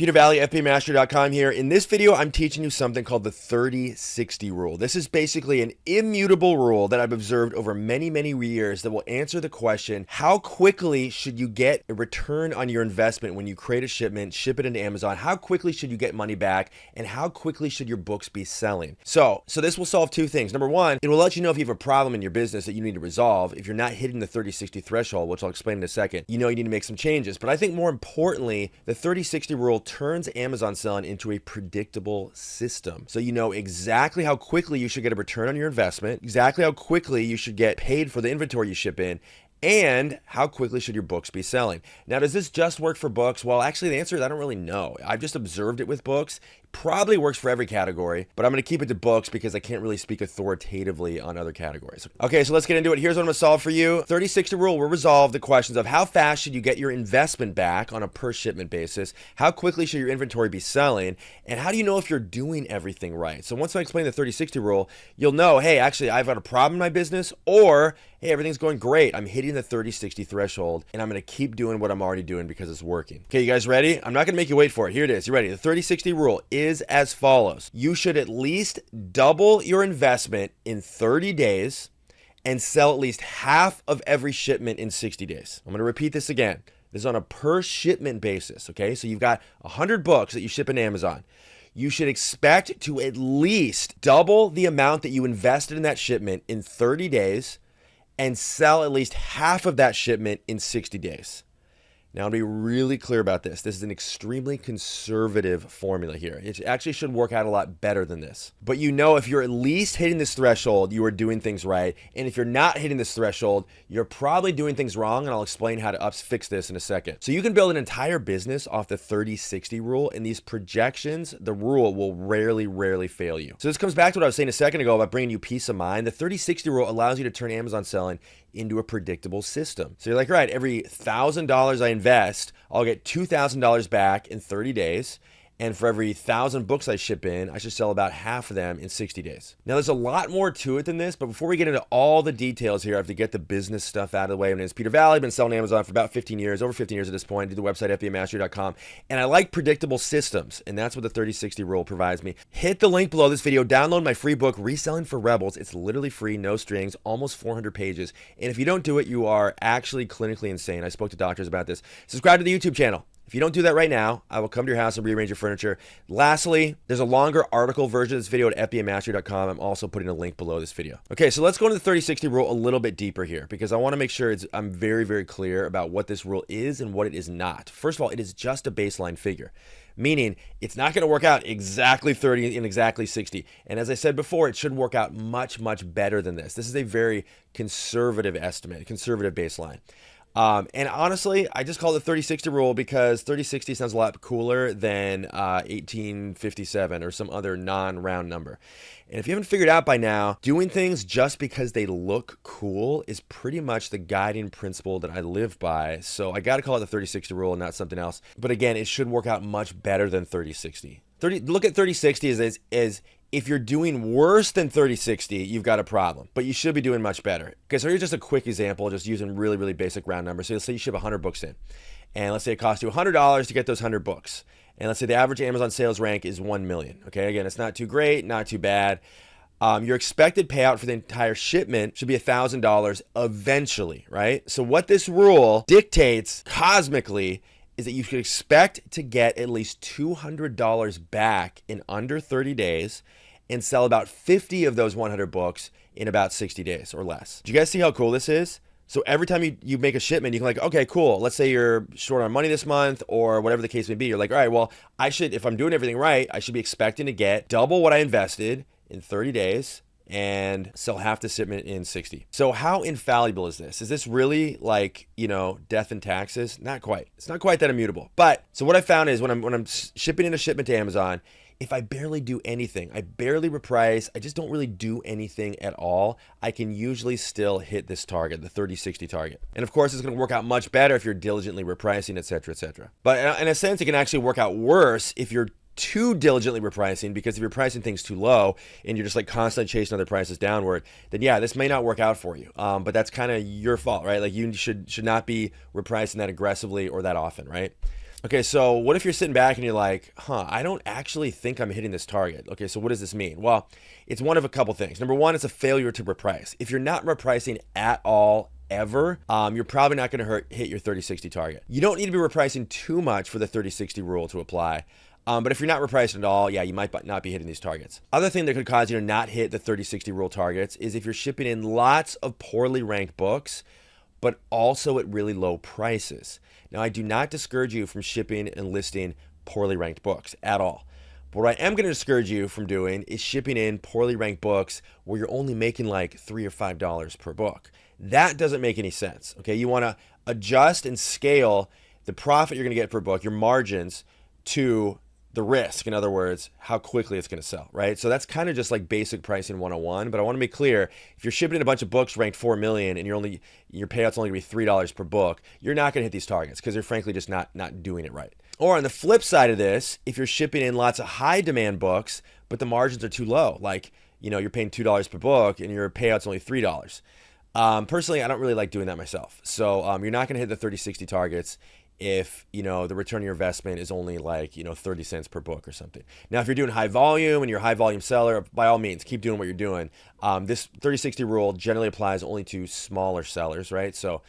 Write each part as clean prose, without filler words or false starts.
Peter Valley, FBAmastery.com here. In this video, I'm teaching you something called the 30-60 rule. This is basically an immutable rule that I've observed over many, many years that will answer the question, how quickly should you get a return on your investment when you create a shipment, ship it into Amazon? How quickly should you get money back? And how quickly should your books be selling? So this will solve two things. Number one, it will let you know if you have a problem in your business that you need to resolve. If you're not hitting the 30-60 threshold, which I'll explain in a second, you know you need to make some changes. But I think more importantly, the 30-60 rule turns Amazon selling into a predictable system. So you know exactly how quickly you should get a return on your investment, exactly how quickly you should get paid for the inventory you ship in, and how quickly should your books be selling. Now, does this just work for books? Well, actually, the answer is I don't really know. I've just observed it with books. It probably works for every category, but I'm going to keep it to books because I can't really speak authoritatively on other categories. Okay, so let's get into it. Here's what I'm going to solve for you. 30-60 rule will resolve the questions of how fast should you get your investment back on a per shipment basis, how quickly should your inventory be selling, and how do you know if you're doing everything right? So once I explain the 30-60 rule, you'll know, hey, actually, I've got a problem in my business, or hey, everything's going great. I'm hitting the 30-60 threshold, and I'm going to keep doing what I'm already doing because it's working. Okay, you guys ready? I'm not going to make you wait for it. Here it is. You ready? The 30-60 rule is as follows. You should at least double your investment in 30 days and sell at least half of every shipment in 60 days. I'm going to repeat this again. This is on a per shipment basis, okay? So you've got 100 books that you ship in Amazon. You should expect to at least double the amount that you invested in that shipment in 30 days and sell at least half of that shipment in 60 days. Now, I'll be really clear about this. This is an extremely conservative formula here. It actually should work out a lot better than this. But you know, if you're at least hitting this threshold, you are doing things right. And if you're not hitting this threshold, you're probably doing things wrong. And I'll explain how to fix this in a second. So you can build an entire business off the 30-60 rule. And these projections, the rule will rarely fail you. So this comes back to what I was saying a second ago about bringing you peace of mind. The 30-60 rule allows you to turn Amazon selling into a predictable system. So you're like, right, every $1,000 I invest, I'll get $2,000 back in 30 days. And for every 1,000 books I ship in, I should sell about half of them in 60 days. Now, there's a lot more to it than this, but before we get into all the details here, I have to get the business stuff out of the way. My name is Peter Valley. I've been selling Amazon for about 15 years, over 15 years at this point. I do the website, FBAmastery.com. And I like predictable systems, and that's what the 30-60 rule provides me. Hit the link below this video. Download my free book, Reselling for Rebels. It's literally free, no strings, almost 400 pages. And if you don't do it, you are actually clinically insane. I spoke to doctors about this. Subscribe to the YouTube channel. If you don't do that right now, I will come to your house and rearrange your furniture. Lastly, there's a longer article version of this video at FBAmastery.com. I'm also putting a link below this video. Okay, so let's go into the 30-60 rule a little bit deeper here because I want to make sure I'm very clear about what this rule is and what it is not. First of all, it is just a baseline figure, meaning it's not going to work out exactly 30 and exactly 60. And as I said before, it should work out much better than this. This is a very conservative estimate, conservative baseline. And honestly, I just call it the 30-60 rule because 30-60 sounds a lot cooler than 1857 or some other non-round number. And if you haven't figured out by now, doing things just because they look cool is pretty much the guiding principle that I live by. So I got to call it the 30-60 rule and not something else. But again, it should work out much better than 30-60. Look at 30-60 as if you're doing worse than 30-60, you've got a problem, but you should be doing much better. Okay, so here's just a quick example, just using really basic round numbers. So let's say you ship 100 books in, and let's say it costs you $100 to get those 100 books. And let's say the average Amazon sales rank is 1 million. Okay, again, it's not too great, not too bad. Your expected payout for the entire shipment should be $1,000 eventually, right? So what this rule dictates cosmically is that you should expect to get at least $200 back in under 30 days and sell about 50 of those 100 books in about 60 days or less. Do you guys see how cool this is? So every time you make a shipment, you can okay, cool. Let's say you're short on money this month or whatever the case may be. You're like, all right, well, if I'm doing everything right, I should be expecting to get double what I invested in 30 days and sell half the shipment in 60. So how infallible is this? Is this really like, death and taxes? Not quite. It's not quite that immutable. But so what I found is when I'm shipping in a shipment to Amazon, if I barely do anything, I barely reprice, I just don't really do anything at all, I can usually still hit this target, the 30-60 target. And of course, it's going to work out much better if you're diligently repricing, et cetera. But in a sense, it can actually work out worse if you're too diligently repricing, because if you're pricing things too low and you're just constantly chasing other prices downward, then yeah, this may not work out for you. But that's kind of your fault, right? You should not be repricing that aggressively or that often, right? Okay, so what if you're sitting back and you're like, I don't actually think I'm hitting this target. Okay, so what does this mean? Well, it's one of a couple things. Number one, it's a failure to reprice. If you're not repricing at all, ever, you're probably not going to hit your 30-60 target. You don't need to be repricing too much for the 30-60 rule to apply. But if you're not repricing at all, yeah, you might not be hitting these targets. Other thing that could cause you to not hit the 30-60 rule targets is if you're shipping in lots of poorly ranked books, but also at really low prices. Now, I do not discourage you from shipping and listing poorly ranked books at all. But what I am going to discourage you from doing is shipping in poorly ranked books where you're only making like $3 or $5 per book. That doesn't make any sense. Okay, you want to adjust and scale the profit you're going to get per book, your margins, to the risk. In other words, how quickly it's going to sell, right? So that's kind of just like basic pricing 101. But I want to make clear, if you're shipping in a bunch of books ranked 4 million and your payout's only going to be $3 per book, you're not going to hit these targets because you're frankly just not doing it right. Or on the flip side of this, if you're shipping in lots of high demand books, but the margins are too low, like, you're paying $2 per book and your payout's only $3. Personally, I don't really like doing that myself. So you're not going to hit the 30-60 targets if, the return on your investment is only like, 30 cents per book or something. Now, if you're doing high volume and you're a high volume seller, by all means, keep doing what you're doing. This 30-60 rule generally applies only to smaller sellers, right? So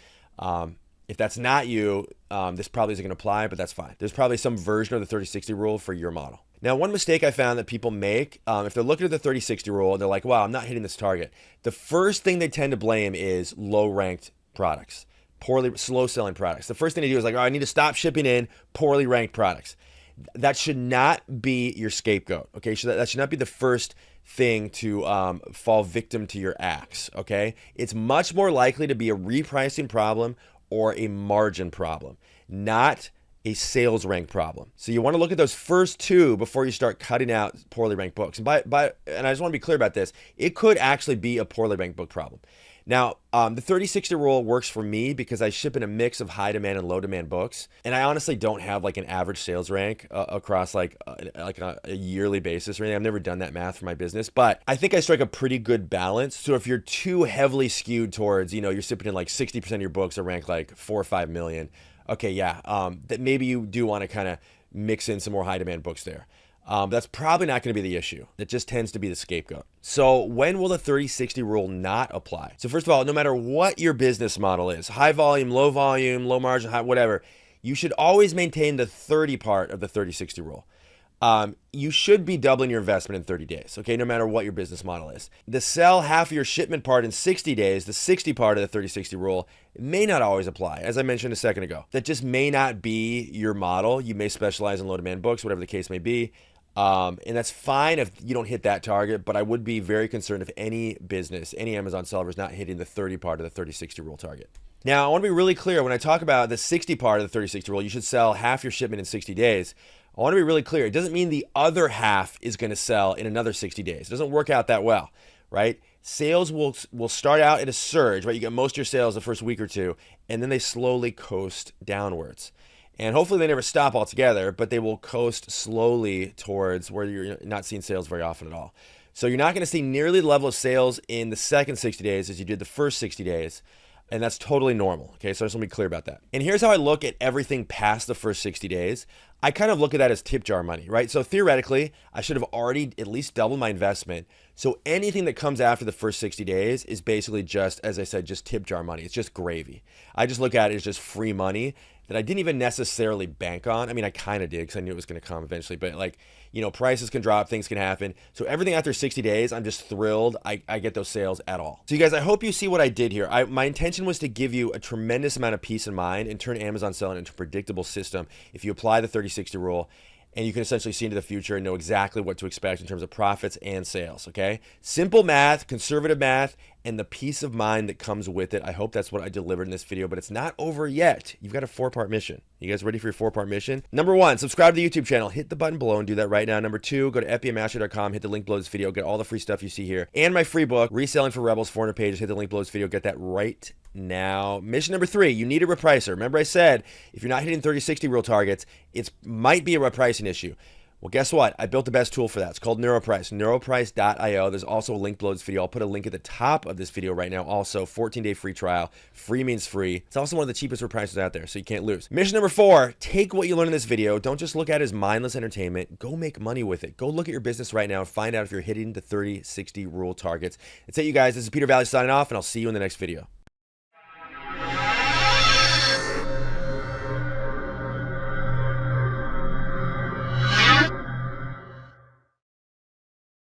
if that's not you, this probably isn't going to apply, but that's fine. There's probably some version of the 30-60 rule for your model. Now, one mistake I found that people make, if they're looking at the 30-60 rule and they're like, wow, I'm not hitting this target, the first thing they tend to blame is low-ranked products, slow-selling products. The first thing they do is like, I need to stop shipping in poorly ranked products. That should not be your scapegoat, okay? So that should not be the first thing to fall victim to your acts, okay? It's much more likely to be a repricing problem or a margin problem, not a sales rank problem. So you want to look at those first two before you start cutting out poorly ranked books. And and I just want to be clear about this. It could actually be a poorly ranked book problem. Now, the 30-60 rule works for me because I ship in a mix of high demand and low demand books. And I honestly don't have like an average sales rank across like a yearly basis or anything. I've never done that math for my business, but I think I strike a pretty good balance. So if you're too heavily skewed towards, you're shipping in like 60% of your books are ranked like 4 or 5 million. Okay, yeah, that maybe you do want to kind of mix in some more high demand books there. That's probably not going to be the issue. It just tends to be the scapegoat. So when will the 30-60 rule not apply? So first of all, no matter what your business model is, high volume, low margin, high, whatever, you should always maintain the 30 part of the 30-60 rule. You should be doubling your investment in 30 days, okay, no matter what your business model is. The sell half of your shipment part in 60 days, the 60 part of the 30-60 rule, may not always apply, as I mentioned a second ago. That just may not be your model. You may specialize in low demand books, whatever the case may be. And that's fine if you don't hit that target, but I would be very concerned if any business, any Amazon seller is not hitting the 30 part of the 30-60 rule target. Now, I want to be really clear. When I talk about the 60 part of the 30-60 rule, you should sell half your shipment in 60 days. I want to be really clear. It doesn't mean the other half is going to sell in another 60 days. It doesn't work out that well, right? Sales will start out in a surge, right? You get most of your sales the first week or two, and then they slowly coast downwards. And hopefully they never stop altogether, but they will coast slowly towards where you're not seeing sales very often at all. So you're not going to see nearly the level of sales in the second 60 days as you did the first 60 days. And that's totally normal. Okay, so I just want to be clear about that. And here's how I look at everything past the first 60 days. I kind of look at that as tip jar money, right? So theoretically, I should have already at least doubled my investment. So anything that comes after the first 60 days is basically just, as I said, just tip jar money. It's just gravy. I just look at it as just free money that I didn't even necessarily bank on. I mean, I kind of did because I knew it was going to come eventually, but like, prices can drop, things can happen. So everything after 60 days, I'm just thrilled I get those sales at all. So you guys, I hope you see what I did here. My intention was to give you a tremendous amount of peace of mind and turn Amazon selling into a predictable system if you apply the 30-60 rule. And you can essentially see into the future and know exactly what to expect in terms of profits and sales, okay? Simple math, conservative math, and the peace of mind that comes with it. I hope that's what I delivered in this video, but it's not over yet. You've got a 4-part mission. You guys ready for your 4-part mission? Number 1, subscribe to the YouTube channel. Hit the button below and do that right now. Number 2, go to fbamaster.com, hit the link below this video, get all the free stuff you see here. And my free book, Reselling for Rebels, 400 pages, hit the link below this video, get that right now. Mission number 3, you need a repricer. Remember I said, if you're not hitting 30-60 rule targets, it might be a repricing issue. Well, guess what? I built the best tool for that. It's called NeuroPrice, neuroprice.io. There's also a link below this video. I'll put a link at the top of this video right now. Also, 14-day free trial. Free means free. It's also one of the cheapest prices out there, so you can't lose. Mission number 4, take what you learn in this video. Don't just look at it as mindless entertainment. Go make money with it. Go look at your business right now and find out if you're hitting the 30-60 rule targets. That's it, you guys. This is Peter Valley signing off, and I'll see you in the next video.